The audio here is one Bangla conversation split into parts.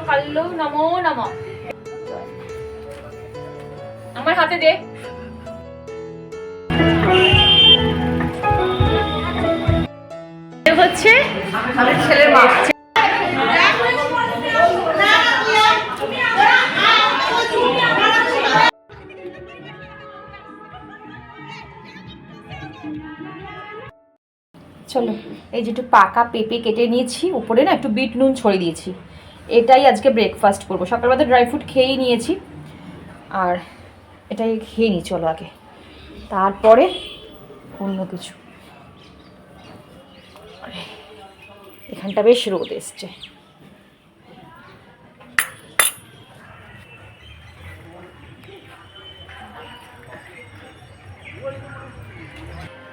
কাল্লু নমো নমঃ। আমার হাতে দে। হচ্ছে আমার ছেলের মা। চলো, এই যে একটু পাকা পেঁপে কেটে নিয়েছি, উপরে না একটু বিট নুন ছড়িয়ে দিয়েছি। এটাই আজকে ব্রেকফাস্ট করবো। সকালবেলা ড্রাই ফ্রুট খেয়েই নিয়েছি, আর এটাই খেয়ে নিই চলো আগে, তারপরে অন্য কিছু। এখানটা বেশ রোদ এসছে।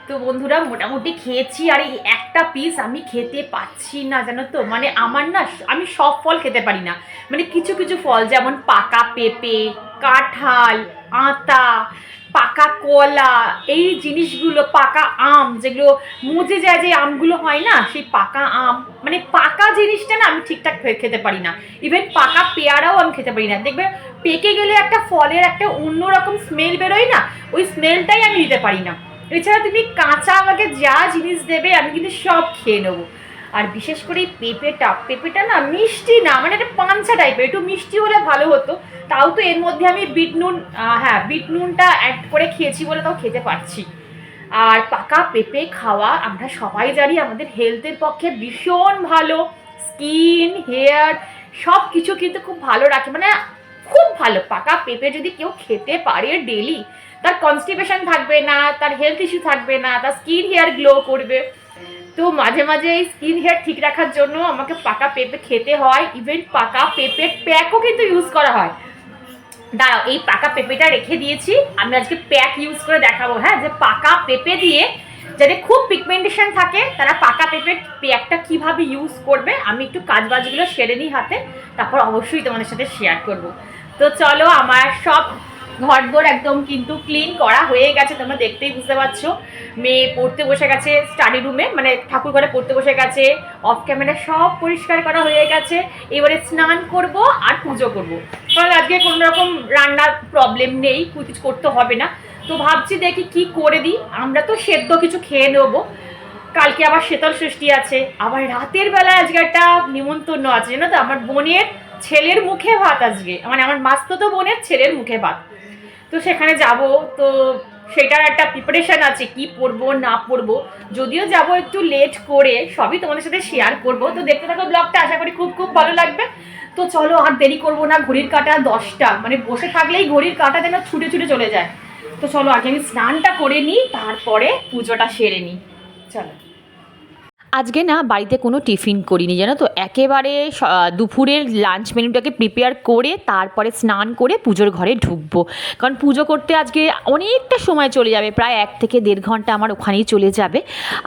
তো বন্ধুরা মোটামুটি খেয়েছি, আর এই একটা পিস আমি খেতে পাচ্ছি না জানো তো। মানে আমার না, আমি সব ফল খেতে পারি না। মানে কিছু কিছু ফল যেমন পাকা পেঁপে, কাঁঠাল, আতা, পাকা কলা, এই জিনিসগুলো, পাকা আম যেগুলো মজে যায়, যে আমগুলো হয় না, সেই পাকা আম, মানে পাকা জিনিসটা না আমি ঠিকঠাক খেতে পারি না। ইভেন পাকা পেয়ারাও আমি খেতে পারি না। দেখবে পেকে গেলে একটা ফলের একটা অন্যরকম স্মেল বেরোয় না, ওই স্মেলটাই আমি নিতে পারি না। এছাড়া তুমি কাঁচা আমাকে যা জিনিস দেবে আমি কিন্তু সব খেয়ে নেবো। আর বিশেষ করে এই পেঁপেটা না মিষ্টি না, মানে একটা পাঞ্চা টাইপের, একটু মিষ্টি হলে ভালো হতো। তাও তো এর মধ্যে আমি বিট নুনটা অ্যাড করে খেয়েছি বলে তাও খেতে পারছি। আর পাকা পেঁপে খাওয়া আমরা সবাই জানি আমাদের হেলথের পক্ষে ভীষণ ভালো। স্কিন, হেয়ার সব কিছু কিন্তু খুব ভালো রাখে, মানে খুব ভালো। পাকা পেঁপে যদি কেউ খেতে পারে ডেলি, তার কনস্টিপেশন থাকবে না, তার হেলথ ইস্যু থাকবে না, তার স্কিন হেয়ার গ্লো করবে। তো মাঝে মাঝে এই স্কিন হেয়ার ঠিক রাখার জন্য আমাকে পাকা পেঁপে খেতে হয়। ইভেন পাকা পেঁপের প্যাকও কিন্তু ইউজ করা হয়। দাঁড়াও, এই পাকা পেঁপেটা রেখে দিয়েছি, আমি আজকে প্যাক ইউজ করে দেখাবো। হ্যাঁ, যে পাকা পেঁপে দিয়ে যাদের খুব পিগমেন্টেশন থাকে তারা পাকা পেঁপের প্যাকটা কিভাবে ইউজ করবে, আমি একটু কাজবাজগুলো সেরে নিই হাতে, তারপর অবশ্যই তোমাদের সাথে শেয়ার করব। তো চলো, আমার সব ঘরদোর একদম কিন্তু ক্লিন করা হয়ে গেছে, তোমরা দেখতেই বুঝতে পারছো। মেয়ে পড়তে বসে গেছে স্টাডি রুমে, মানে ঠাকুর ঘরে পড়তে বসে গেছে। অফ ক্যামেরা সব পরিষ্কার করা হয়ে গেছে। এবারে স্নান করব আর পুজো করব, কারণ আজকে কোনো রকম রান্নার প্রবলেম নেই, কিছু করতে হবে না। তো ভাবছি দেখি কি করে দিই। আমরা তো সেদ্ধ কিছু খেয়ে নেবো, কালকে আবার শীতল ষষ্ঠী আছে, আবার রাতের বেলা আজকে একটা নিমন্ত্রণ আছে জানো তো, আমার বোনের ছেলের মুখে ভাত আজকে, মানে আমার মাস্তুতো বোনের ছেলের মুখে ভাত। তো সেখানে যাব, তো সেটার একটা প্রিপারেশন আছে, কি পরবো না পরবো। যদিও যাব একটু লেট করে, সবই তোমাদের সাথে শেয়ার করব। তো দেখতে থাকো ব্লগটা, আশা করি খুব খুব ভালো লাগবে। তো চলো, আর দেরি করবো না। ঘড়ির কাঁটা 10টা, মানে বসে থাকলেই ঘড়ির কাঁটা যেন ছুটে ছুটে চলে যায়। তো চলো আগে আমি স্নানটা করে নিই, তারপরে পুজোটা সেরে নিই। চলো। আজকে না বাড়িতে কোনো টিফিন করিনি জানো তো, একেবারে দুপুরের লাঞ্চ মেনুটাকে প্রিপেয়ার করে তারপরে স্নান করে পুজোর ঘরে ঢুকবো। কারণ পুজো করতে আজকে অনেকটা সময় চলে যাবে, প্রায় 1 থেকে 1.5 ঘন্টা আমার ওখানেই চলে যাবে।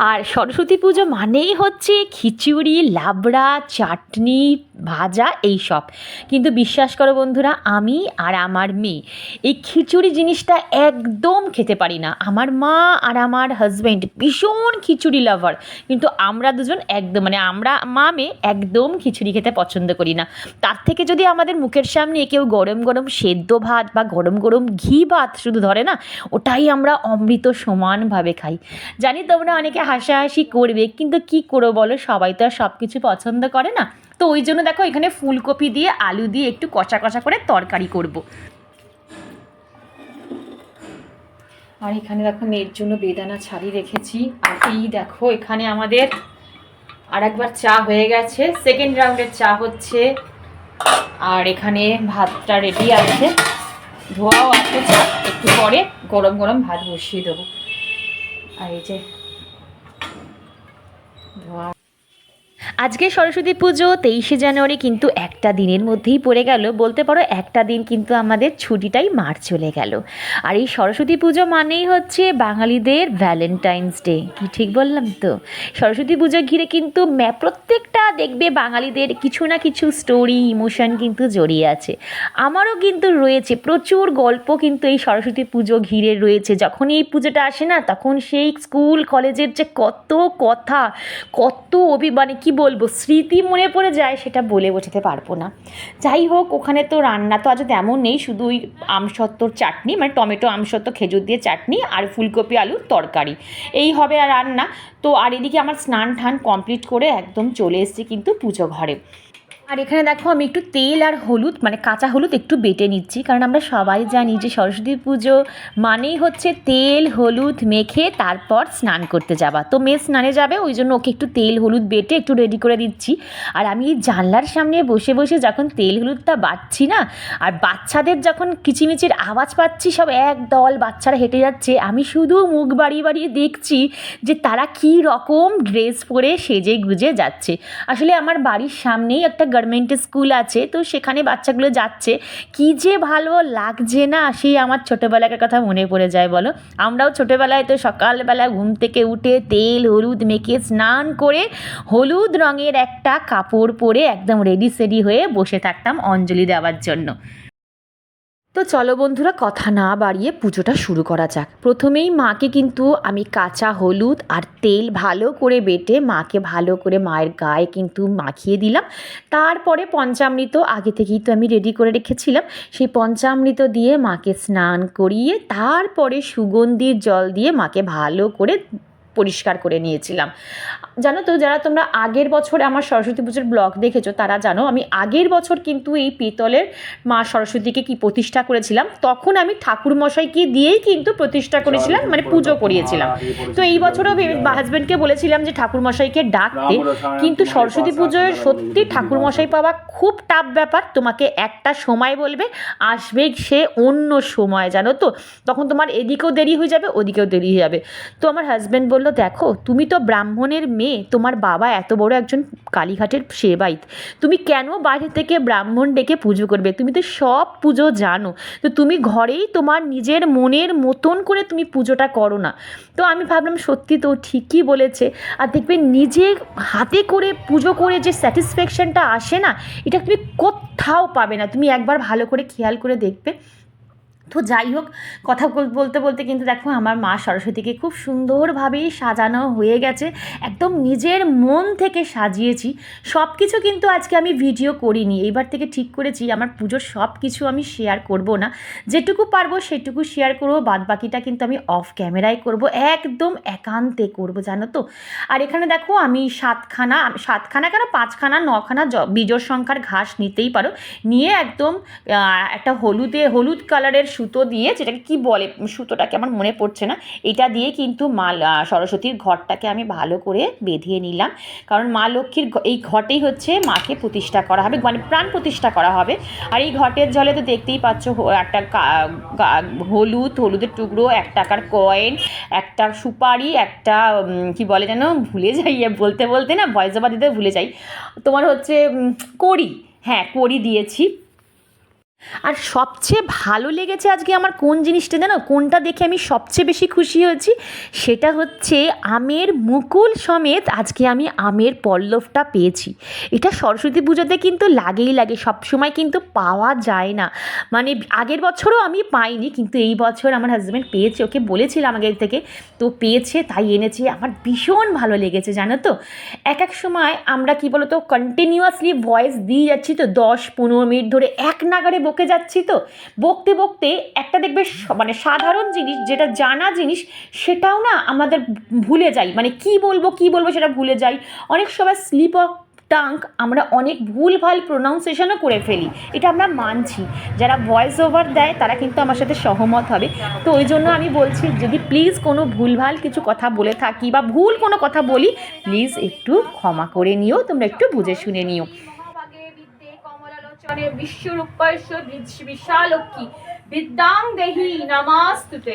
আর সরস্বতী পুজো মানেই হচ্ছে খিচুড়ি, লাবড়া, চাটনি, ভাজা, এই সব। কিন্তু বিশ্বাস করো বন্ধুরা, আমি আর আমার মেয়ে এই খিচুড়ি জিনিসটা একদম খেতে পারি না। আমার মা আর আমার হাজব্যান্ড ভীষণ খিচুড়ি লাভার, কিন্তু আমরা দুজন একদম, মানে আমরা মা মেয়ে একদম খিচুড়ি খেতে পছন্দ করি না। তার থেকে যদি আমাদের মুখের সামনে কেউ গরম গরম সেদ্ধ ভাত বা গরম গরম ঘি ভাত শুধু ধরে না, ওটাই আমরা অমৃত সমানভাবে খাই। জানি তোমরা অনেকে হাসাহাসি করবে, কিন্তু কি করো বলো, সবাই তো আর সব কিছু পছন্দ করে না। তো ওই জন্য দেখো এখানে ফুলকপি দিয়ে আলু দিয়ে একটু কষা কষা করে তরকারি করব। আর এখানে দেখো মেয়ের জন্য বেদানা ছাড়িয়ে রেখেছি। আর এই দেখো এখানে আমাদের আর একবার চা হয়ে গেছে, সেকেন্ড রাউন্ডের চা হচ্ছে। আর এখানে ভাতটা রেডি আছে, ধোয়াও আছে চা, একটু পরে গরম গরম ভাত বসিয়ে দেবো। আর এই যে ধোয়া। আজকে সরস্বতী পুজো 23শে জানুয়ারি কিন্তু একটা দিনের মধ্যেই পড়ে গেল, বলতে পারো একটা দিন কিন্তু আমাদের ছুটিটাই মার চলে গেল। আর এই সরস্বতী পুজো মানেই হচ্ছে বাঙালিদের ভ্যালেন্টাইন্স ডে, কি ঠিক বললাম তো? সরস্বতী পুজো ঘিরে কিন্তু প্রত্যেকটা দেখবে বাঙালিদের কিছু না কিছু স্টোরি ইমোশন কিন্তু জড়িয়ে আছে। আমারও কিন্তু রয়েছে প্রচুর গল্প কিন্তু এই সরস্বতী পুজো ঘিরে রয়েছে। যখন এই পুজোটা আসে না, তখন সেই স্কুল কলেজের যে কত কথা, কত মানে কী বলবো, স্মৃতি মনে পড়ে যায়, সেটা বলে বোঝাতে পারবো না। যাই হোক, ওখানে তো রান্না তো আজ তেমন নেই, শুধু ওই আমসত্ত্বর চাটনি, মানে টমেটো আমসত্ত্ব খেজুর দিয়ে চাটনি আর ফুলকপি আলুর তরকারি, এই হবে আর রান্না। তো আর এদিকে আমার স্নান টান কমপ্লিট করে একদম চলে এসেছি কিন্তু পুজো ঘরে। আর এখানে দেখো আমি একটু তেল আর হলুদ, মানে কাঁচা হলুদ একটু বেটে নিচ্ছি, কারণ আমরা সবাই জানি যে সরস্বতী পুজো মানেই হচ্ছে তেল হলুদ মেখে তারপর স্নান করতে যাওয়া। তো মেয়ে স্নানে যাবে, ওই জন্য ওকে একটু তেল হলুদ বেটে একটু রেডি করে দিচ্ছি। আর আমি এই জানলার সামনে বসে বসে যখন তেল হলুদটা বাটছি না, আর বাচ্চাদের যখন কিচিমিচির আওয়াজ পাচ্ছি, সব এক দল বাচ্চারা হেঁটে যাচ্ছে, আমি শুধু মুখ বাড়িয়ে বাড়িয়ে দেখছি যে তারা কী রকম ড্রেস পরে সেজে গুজে যাচ্ছে। আসলে আমার বাড়ির সামনেই একটা গভর্নমেন্ট স্কুল আছে, তো সেখানে বাচ্চাগুলো যাচ্ছে, কি যে ভালো লাগছে না, সেই আমার ছোটোবেলাকার কথা মনে পড়ে যায় বলো। আমরাও ছোটোবেলায় তো সকালবেলা ঘুম থেকে উঠে তেল হলুদ মেখে স্নান করে হলুদ রঙের একটা কাপড় পরে একদম রেডি সেডি হয়ে বসে থাকতাম অঞ্জলি দেওয়ার জন্য। তো চলো বন্ধুরা, কথা না বাড়িয়ে পুজোটা শুরু করা যাক। প্রথমেই মাকে কিন্তু আমি কাঁচা হলুদ আর তেল ভালো করে বেটে মাকে ভালো করে মায়ের গায়ে কিন্তু মাখিয়ে দিলাম। তারপরে পঞ্চামৃত আগে থেকেই তো আমি রেডি করে রেখেছিলাম, সেই পঞ্চামৃত দিয়ে মাকে স্নান করিয়ে তারপরে সুগন্ধির জল দিয়ে মাকে ভালো করে পরিষ্কার করে নিয়েছিলাম। জানো তো, যারা তোমরা আগের বছর আমার সরস্বতী পুজোর ব্লগ দেখেছো তারা জানো, আমি আগের বছর কিন্তু এই পিতলের মা সরস্বতীকে কি প্রতিষ্ঠা করেছিলাম, তখন আমি ঠাকুরমশাইকে দিয়েই কিন্তু প্রতিষ্ঠা করেছিলাম, মানে পুজো করিয়েছিলাম। তো এই বছরও হাজব্যান্ডকে বলেছিলাম যে ঠাকুরমশাইকে ডাকতে, কিন্তু সরস্বতী পুজোয় সত্যি ঠাকুরমশাই পাওয়া খুব টাফ ব্যাপার। তোমাকে একটা সময় বলবে, আসবে সে অন্য সময়, জানো তো, তখন তোমার এদিকেও দেরি হয়ে যাবে ওদিকেও দেরি হয়ে যাবে। তো আমার হাজব্যান্ড বললো, দেখো তুমি তো ব্রাহ্মণের মেয়ে, তোমার বাবা এত বড় একজন কালীঘাটের সেবাইত, তুমি কেন বাইরে থেকে ব্রাহ্মণ ডেকে পুজো করবে? তুমি তো সব পুজো জানো, তো তুমি ঘরেই তোমার নিজের মনের মতন করে তুমি পুজোটা করো না। তো আমি ভাবলাম সত্যি তো ঠিকই বলেছে। আর দেখবে নিজে হাতে করে পুজো করে যে স্যাটিসফ্যাকশানটা আসে না, এটা তুমি কোথাও পাবে না, তুমি একবার ভালো করে খেয়াল করে দেখবে। তো যাই হোক, কথা বলতে বলতে কিন্তু দেখো আমার মা সরস্বতীকে খুব সুন্দরভাবেই সাজানো হয়ে গেছে, একদম নিজের মন থেকে সাজিয়েছি। সব কিছু কিন্তু আজকে আমি ভিডিও করিনি, এইবার থেকে ঠিক করেছি আমার পুজোর সব কিছু আমি শেয়ার করব না, যেটুকু পারবো সেটুকু শেয়ার করবো, বাদ বাকিটা কিন্তু আমি অফ ক্যামেরায় করব, একদম একান্তে করব, জানো তো। আর এখানে দেখো আমি সাতখানা কেন 5খানা 9খানা বিজোড় সংখ্যার ঘাস নিতেই পারো, নিয়ে একদম একটা হলুদ কালারের সুতো দিয়ে, যেটাকে কি বলে সুতোটাকে আমার মনে পড়ছে না, এটা দিয়ে কিন্তু মা সরস্বতীর ঘরটাকে আমি ভালো করে বেঁধিয়ে নিলাম, কারণ মা লক্ষ্মীর এই ঘটেই হচ্ছে মাকে প্রতিষ্ঠা করা হবে, মানে প্রাণ প্রতিষ্ঠা করা হবে। আর এই ঘটের জলে তো দেখতেই পাচ্ছ একটা হলুদের টুকরো, 1 টাকার কয়েন, একটা সুপারি, একটা কি বলে যেন ভুলে যাই, বলতে বলতে না ভয়েস ওভার দিতে ভুলে যাই, তোমার হচ্ছে কড়ি, হ্যাঁ কড়ি দিয়েছি। আর সবচেয়ে ভালো লেগেছে আজকে আমার কোন জিনিসটা জানো, কোনটা দেখে আমি সবচেয়ে বেশি খুশি হয়েছি, সেটা হচ্ছে আমের মুকুল সমেত আজকে আমি আমের পল্লবটা পেয়েছি। এটা সরস্বতী পুজোতে কিন্তু লাগেই লাগে, সবসময় কিন্তু পাওয়া যায় না, মানে আগের বছরও আমি পাইনি, কিন্তু এই বছর আমার হাজব্যান্ড পেয়েছে, ওকে বলেছিলাম আগের থেকে, তো পেয়েছে তাই এনেছে। আমার ভীষণ ভালো লেগেছে জানো তো। এক সময় আমরা কি বলতো কন্টিনিউয়াসলি ভয়েস দিয়ে যাচ্ছি তো 10-15 মিনিট ধরে এক নাগারে বকে যাচ্ছি, তো বকতে বকতে একটা দেখবে মানে সাধারণ জিনিস যেটা জানা জিনিস সেটাও না আমাদের ভুলে যাই, মানে কি বলবো সেটা ভুলে যাই। অনেক সময় স্লিপ অফ টাং আমরা অনেক ভুলভাল প্রোনাউন্সিয়েশনও করে ফেলি, এটা আমরা মানছি, যারা ভয়েস ওভার দেয় তারা কিন্তু আমার সাথে সহমত হবে। তো ওই জন্য আমি বলছি, যদি প্লিজ কোনো ভুলভাল কিছু কথা বলে থাকি বা ভুল কোনো কথা বলি, প্লিজ একটু ক্ষমা করে নিও, তোমরা একটু বুঝে শুনে নিও। বিশ্বরূপাস্য বিশালক্ষী বিদ্যাং দেহি নমস্তুতে।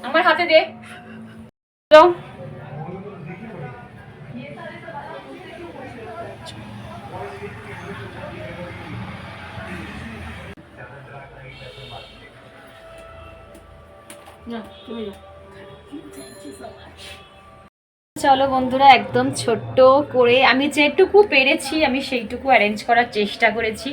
আমার হাতে দে। চলো বন্ধুরা, একদম ছোট্ট করে আমি যেটুকু পেরেছি আমি সেইটুকু অ্যারেঞ্জ করার চেষ্টা করেছি।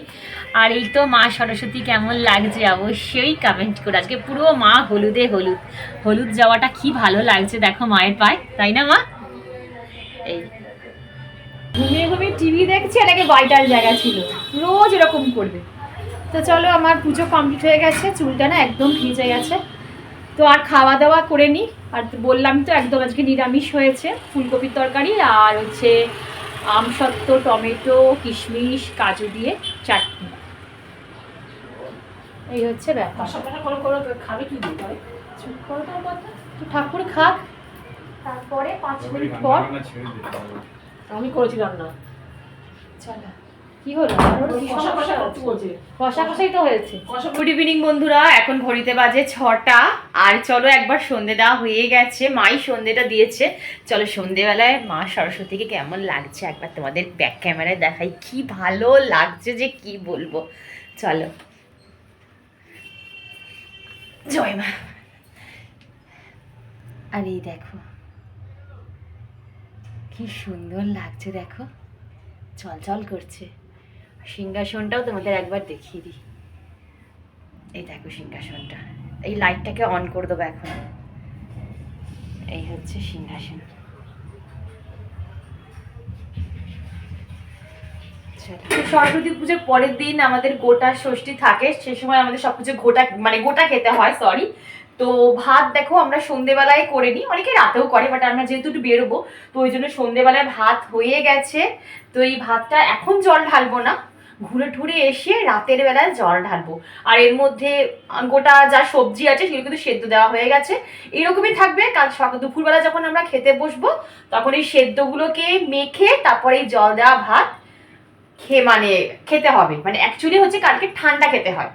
আর এই তো মা সরস্বতী কেমন লাগছে অবশ্যই কমেন্ট করে। আজকে পুরো মা হলুদে হলুদ, হলুদ যাওয়াটা কি ভালো লাগছে দেখো মায়ের পায়ে, তাই না মা? এই ঘুমিয়ে ঘুমিয়ে টিভি দেখছি, আর আগে বাইটার জায়গা ছিল, রোজ এরকম করবে। তো চলো, আমার পুজো কমপ্লিট হয়ে গেছে, চুলটা না একদম ভিজে গেছে। তো আর খাওয়া দাওয়া করে নিই। আর বললাম তো একদম আজকে নিরামিষ হয়েছে, ফুলকপির তরকারি আর হচ্ছে আমসত্ত্ব, টমেটো, কিশমিশ, কাজু দিয়ে চাটনি। এই হচ্ছে ব্যাপার। খাবে কি চুপ করো তো কথা, ঠাকুর খাক, তারপরে 5 মিনিট পর আমি করেছি রান্না। চলো, কি হলো? কষাকষাই তো হয়েছে। গুড ইভিনিং বন্ধুরা, এখন ঘড়িতে বাজে 6টা। আর চলো, একবার সন্ধে দেওয়া হয়ে গেছে, মাই সন্ধেটা দিয়েছে। চলো সন্ধেবেলায় মা সরস্বতীকে কেমন লাগছে একবার তোমাদের ব্যাক ক্যামেরায় দেখাই। কি ভালো লাগছে যে কি বলবো। চলো, জয় মা। আর এই দেখো কি সুন্দর লাগছে, দেখো চল করছে। সিংহাসনটাও তোমাদের একবার দেখিয়ে দিই। এই দেখো সিংহাসনটা, এই লাইটটাকে অন করে দেবো এখন। এই হচ্ছে সিংহাসন। সরস্বতী পুজোর পরের দিন আমাদের গোটা ষষ্ঠী থাকে, সে সময় আমাদের সবকিছু গোটা খেতে হয়, সরি। তো ভাত দেখো আমরা সন্ধেবেলায় করে নিই, অনেকে রাতেও করে, বাট আমরা যেহেতু একটু বেরোবো তো ওই জন্য সন্ধেবেলায় ভাত হয়ে গেছে। তো এই ভাতটা এখন জল ঢালবো না, ঘুরে ঠুরে এসে রাতের বেলায় জল ঢালবো। আর এর মধ্যে গোটা যা সবজি আছে সেগুলো কিন্তু সেদ্ধ দেওয়া হয়ে গেছে, এরকমই থাকবে। কাল সকাল দুপুরবেলা যখন আমরা খেতে বসবো তখন এই সেদ্ধগুলোকে মেখে তারপরে এই জল দেওয়া ভাত খেতে হবে। মানে অ্যাকচুয়ালি হচ্ছে কালকে ঠান্ডা খেতে হয়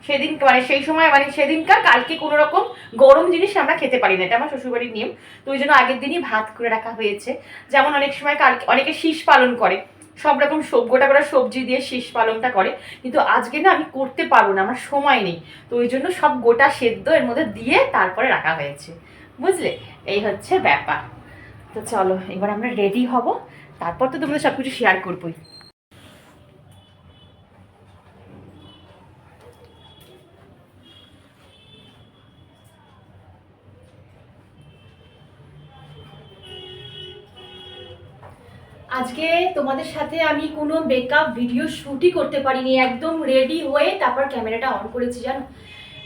সেদিন, মানে সেই সময় মানে সেদিনকার কালকে কোনো রকম গরম জিনিস আমরা খেতে পারি না, এটা আমার শ্বশুরবাড়ির নিয়ম। তো ওই জন্য আগের দিনই ভাত করে রাখা হয়েছে। যেমন অনেক সময় কালকে অনেকে শীষ পালন করে, সব রকম গোটা গোটা সবজি দিয়ে শীষ পালনটা করে, কিন্তু আজকে না আমি করতে পারবো না, আমার সময় নেই। তো ওই জন্য সব গোটা সেদ্ধ এর মধ্যে দিয়ে তারপরে রাখা হয়েছে, বুঝলে? এই হচ্ছে ব্যাপার। তো চলো এবার আমরা রেডি হব, তারপর তো তোমাদের সব কিছু শেয়ার করবোই। আজকে তোমাদের সাথে আমি কোনো মেকআপ ভিডিও শ্যুটই করতে পারিনি, একদম রেডি হয়ে তারপর ক্যামেরাটা অন করেছি, জানো?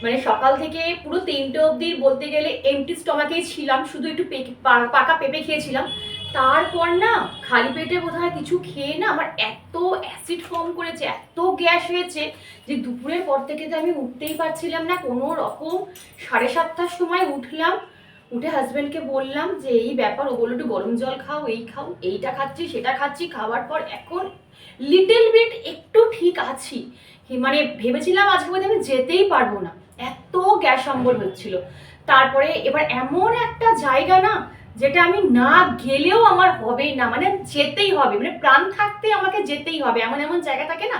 মানে সকাল থেকে পুরো 3টে অবধি বলতে গেলে এমটি স্টমাকেই ছিলাম, শুধু একটু পাকা পেঁপে খেয়েছিলাম। তারপর না খালি পেটে বোধহয় কিছু খেয়ে না আমার এত অ্যাসিড ফর্ম করেছে, এত গ্যাস হয়েছে যে দুপুরের পর থেকে তো আমি উঠতেই পারছিলাম না কোনো রকম। 7:30টার সময় উঠলাম, উঠে হাজব্যান্ডকে বললাম যে এই ব্যাপার, ও বললো একটু গরম জল খাও, এই খাও, এইটা খাচ্ছি সেটা খাচ্ছি। খাওয়ার পর এখন লিটল বিট একটু ঠিক আছি, মানে ভেবেছিলাম আজকে বোধহয় আমি যেতেই পারবো না, এত গ্যাস অম্বল হচ্ছিল। তারপরে এবার এমন একটা জায়গা না যেটা আমি না গেলেও আমার হবেই না, মানে যেতেই হবে, মানে প্রাণ থাকতে আমাকে যেতেই হবে, এমন এমন জায়গা থাকে না।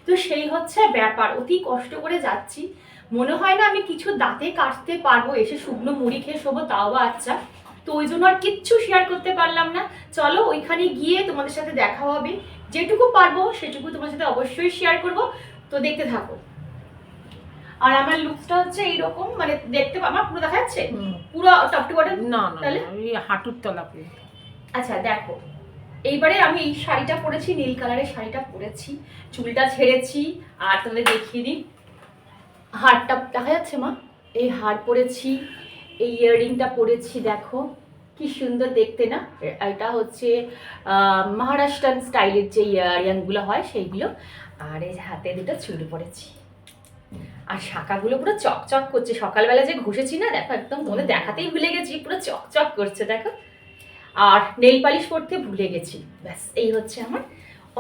তো সেই হচ্ছে ব্যাপার, অতি কষ্ট করে যাচ্ছি। মনে হয় না আমি কিছু দাঁতে কাটতে পারবো, এসে শুকনো মুড়ি খেয়ে শোবো, তাও বা আচ্ছা। তো ওই জন্য আর কিচ্ছু শেয়ার করতে পারলাম না। চলো ওইখানে গিয়ে তোমাদের সাথে দেখা হবে, যেটুকু পারবো সেটুকু তোমার সাথে অবশ্যই শেয়ার করব। তো দেখতে থাকো। আর আমার লুকসটা হচ্ছে এইরকম, মানে দেখতে আমার পুরো দেখা যাচ্ছে পুরো টপ টু বটম না, তাহলে এই হাঁটুর তলা পুরো। আচ্ছা দেখো, এইবারে আমি এই শাড়িটা পরেছি, নীল কালারের শাড়িটা পরেছি, চুলটা ছেড়েছি। আর তোমাদের দেখিয়ে দিই, হারটা দেখা যাচ্ছে মা, এই হার পরেছি, এই ইয়াররিংটা পরেছি, দেখো কি সুন্দর দেখতে না? এটা হচ্ছে মহারাষ্ট্রান স্টাইলের যে ইয়াররিংগুলো হয় সেইগুলো। আর এই হাতে দুটো চুল পরেছি, আর শাখাগুলো পুরো চকচক করছে, সকালবেলা যে ঘষেছি না, দেখো একদম তোমাদের দেখাতেই ভুলে গেছি, পুরো চকচক করছে দেখো। আর নেল পালিশ করতে ভুলে গেছি। ব্যাস এই হচ্ছে আমার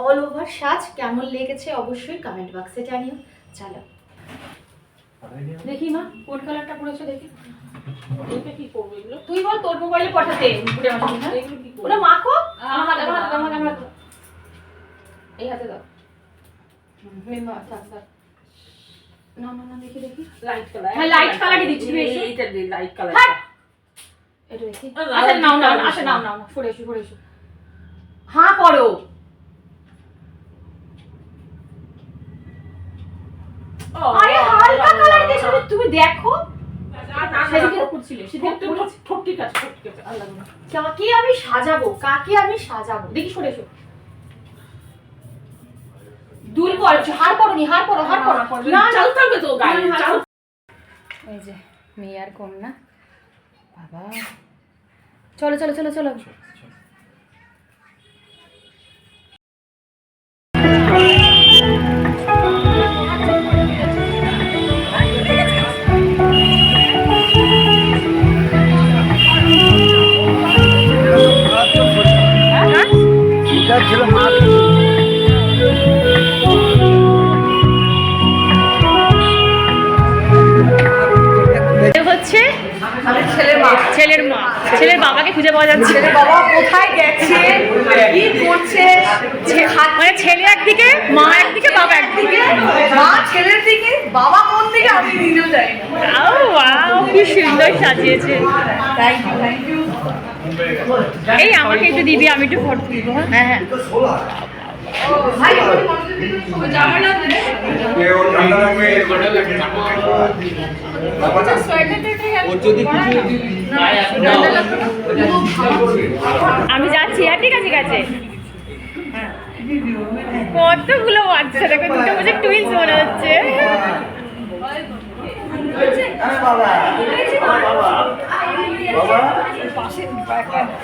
অল ওভার সাজ। কেমন লেগেছে অবশ্যই কমেন্ট বক্সে জানিও। চলো দেখি মা কোন কালারটা পড়েছো দেখি। কি করবো এগুলো তুই বল, তোর মোবাইলে পাঠাতে ওটা মাখো। এই হাতে দাও, থাক। না না না দেখি দেখি লাইট কালার। হ্যাঁ লাইট কালারই দিচ্ছি বেশি। এইটা দি লাইট কালার। এটা দেখি। আচ্ছা নাও নাও আচ্ছা নাও নাও সরে এসো। হ্যাঁ করো। আরে হালকা কালার দিয়েছো তুমি দেখো। সেদিকে করছিলে সেদিকে ঠোঁট ঠিক আছে আল্লাহ না। কাকে আমি সাজাবো দেখি সরে এসো। দুল করছো হার করনি হার করো না চাল থাকবে তো গায়ে চাল। এই যে মেয়ে আর কন্যা বাবা চলো চলো চলো চলো হচ্ছে ছেলের মা ছেলের বাবাকে খুঁজে পাওয়া যাচ্ছে ছেলে বাবা কোথায় গেছে কি করছে মানে ছেলে একদিকে মা একদিকে বাবা একদিকে মা ছেলের দিকে বাবা কোন দিকে আমি নিজেও জানি না কি সুন্দর সাজিয়েছে থ্যাংক ইউ এই আমাকে একটু দিবি আমি একটু ফটো তুলবো হ্যাঁ হ্যাঁ ভাই জামাটা আমি যাচ্ছি হ্যাঁ ঠিক আছে ঠিক আছে কতগুলো বাচ্চা দেখো দুটো বুঝে টুইন্স মনে হচ্ছে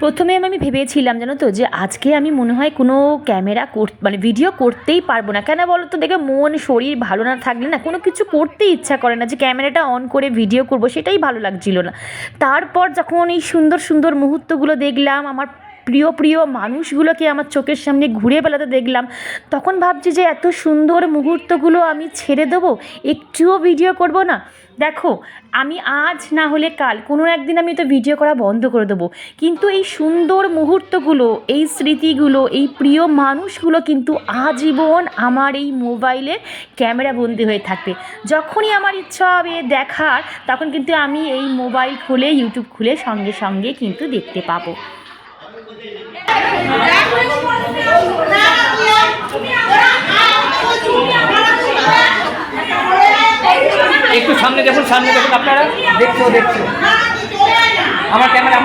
প্রথমে আমি ভেবেছিলাম জানো তো যে আজকে আমি মনে হয় কোনো ক্যামেরা মানে ভিডিও করতেই পারবো না কেন বলো তো দেখে মন শরীর ভালো না থাকলে না কোনো কিছু করতে ইচ্ছা করে না যে ক্যামেরাটা অন করে ভিডিও করব সেটাই ভালো লাগছিল না তারপর যখন এই সুন্দর সুন্দর মুহূর্তগুলো দেখলাম আমার প্রিয় মানুষগুলোকে আমার চোখের সামনে ঘুরে বেড়াতে দেখলাম তখন ভাবছি যে এত সুন্দর মুহূর্তগুলো আমি ছেড়ে দেবো একটুও ভিডিও করব না দেখো আমি আজ না হলে কাল কোনো একদিন আমি তো ভিডিও করা বন্ধ করে দেবো কিন্তু এই সুন্দর মুহূর্তগুলো এই স্মৃতিগুলো এই প্রিয় মানুষগুলো কিন্তু আজীবন আমার এই মোবাইলে ক্যামেরা বন্দি হয়ে থাকবে যখনই আমার ইচ্ছা হবে দেখার তখন কিন্তু আমি এই মোবাইল খুলে ইউটিউব খুলে সঙ্গে সঙ্গে কিন্তু দেখতে পাবো একটু সামনে দেখুন আপনারা দেখছো আমার ক্যামেরা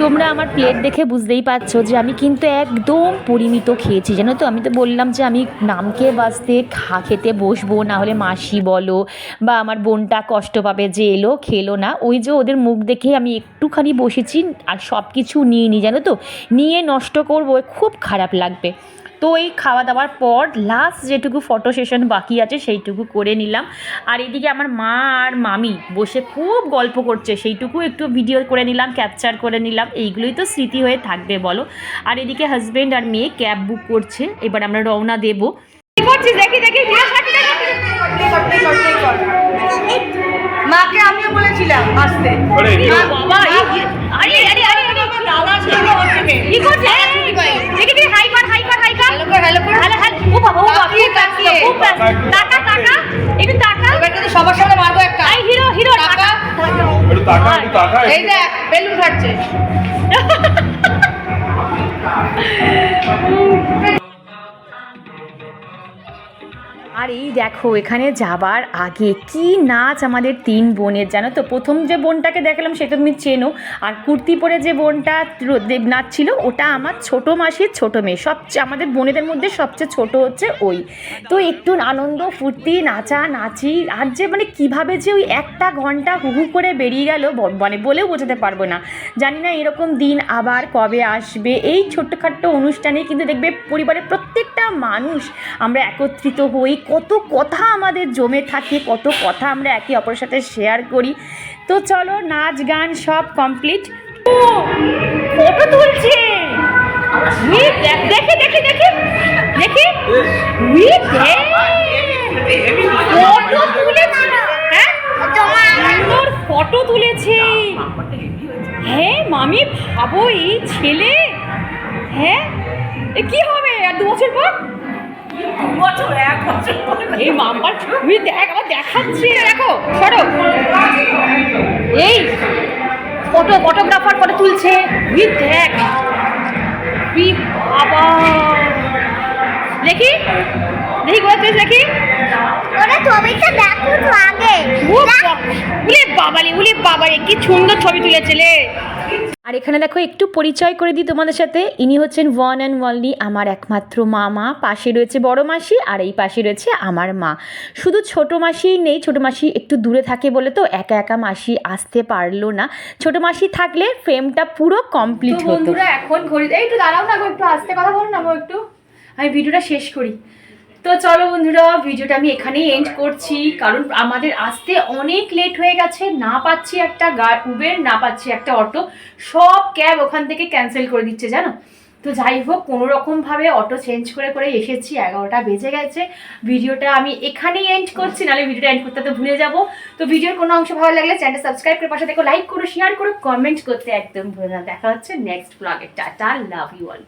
তোমরা আমার প্লেট দেখে বুঝতেই পারছো যে আমি কিন্তু একদম পরিমিত খেয়েছি জানো তো আমি তো বললাম যে আমি নামকে বাঁচতে খেতে বসবো না হলে মাসি বলো বা আমার বোনটা কষ্ট পাবে যে এলো খেলো না ওই যে ওদের মুখ দেখে আমি একটুখানি বসেছি আর সব কিছু নিয়ে নিই জানো তো নিয়ে নষ্ট করবো খুব খারাপ লাগবে তো এই খাওয়া দাওয়ার পর লাস্ট যেটুকু ফটো সেশন বাকি আছে সেইটুকু করে নিলাম আর এদিকে আমার মা আর মামি বসে খুব গল্প করছে সেইটুকু একটু ভিডিও করে নিলাম ক্যাপচার করে নিলাম এইগুলোই তো স্মৃতি হয়ে থাকবে বলো আর এদিকে হাজব্যান্ড আর মেয়ে ক্যাব বুক করছে এবার আমরা রওনা দেবো কি করছিস দেখি মাকে আমিও বলেছিলাম আসতে বাবা আরে কি করছে দেখি হাই কর ও বাবা খুব টাকা একটু টাকা কিন্তু সবার সামনে মারবো একটা হিরো টাকা এই দেখ বেলুন ফাটছে আর এই দেখো এখানে যাবার আগে কি নাচ আমাদের 3 বোনের জানো তো প্রথম যে বোনটাকে দেখালাম সেটা তুমি চেনো আর কুর্তি পরে যে বোনটা নাচছিল ওটা আমার ছোটো মাসির ছোটো মেয়ে সবচেয়ে আমাদের বোনেদের মধ্যে সবচেয়ে ছোট হচ্ছে ওই তো একটু আনন্দ ফুর্তি নাচি আর যে মানে কীভাবে যে ওই 1 ঘন্টা হু করে বেরিয়ে গেল মানে বলেও বোঝাতে পারবো না জানি না এরকম দিন আবার কবে আসবে এই ছোট্টখাট্ট অনুষ্ঠানে কিন্তু দেখবে পরিবারের প্রত্যেকটা একটা মানুষ আমরা একত্রিত হই, কত কথা আমাদের জমে থাকে, কত কথা আমরা একে অপরের সাথে শেয়ার করি। তো চলো নাচ গান সব কমপ্লিট। ফটো তুলছে, দেখে দেখে দেখে দেখে ফটো তুলেছে, হ্যাঁ সুন্দর ফটো তুলেছে। হ্যাঁ মামি ভাবো এই ছেলে, হ্যাঁ এ কি হবে আর 2 বছর পর? 2 বছর 1 বছর পরে এই মাম্পার তুমি দেখ আবার দেখাচ্ছে, দেখো সরো এই ফটোগ্রাফার ফটো তুলছে, দেখ বাবা দেখি দেখি কোথায় তুলছে দেখি, ওরা ছবিটা দেখো তো আগে। উলি বাবারে কি সুন্দর ছবি তুলেছে রে। আর এখানে দেখো একটু পরিচয় করে দিই তোমাদের সাথে, ইনি হচ্ছেন ওয়ান অ্যান্ড অনলি আমার একমাত্র মামা। পাশে রয়েছে বড় মাসি আর এই পাশে রয়েছে আমার মা। শুধু ছোট মাসিই নেই, ছোট মাসি একটু দূরে থাকে বলে তো একা একা মাসি আসতে পারলো না, ছোট মাসি থাকলে ফ্রেমটা পুরো কমপ্লিট হতো। বন্ধুরা এখন ঘড়ি একটু দাঁড়াও না, একটু আস্তে কথা বলো না, একটু আমি ভিডিওটা শেষ করি। তো চলো বন্ধুরা ভিডিওটা আমি এখানেই এন্ড করছি, কারণ আমাদের আসতে অনেক লেট হয়ে গেছে, না পাচ্ছি একটা উবের, না পাচ্ছি একটা অটো, সব ক্যাব ওখান থেকে ক্যান্সেল করে দিচ্ছে জানো। তো যাই হোক কোনোরকমভাবে অটো চেঞ্জ করে করে এসেছি, 11টা বেজে গেছে। ভিডিওটা আমি এখানেই এন্ড করছি, নাহলে ভিডিওটা এন্ড করতে তো ভুলে যাবো। তো ভিডিওর কোনো অংশ ভালো লাগলে চ্যানেলটা সাবস্ক্রাইব করে পাশে দেখো, লাইক করো, শেয়ার করো, কমেন্ট করতে একদম ভুলে না। দেখা হচ্ছে নেক্সট ব্লগে। Tata, love you all.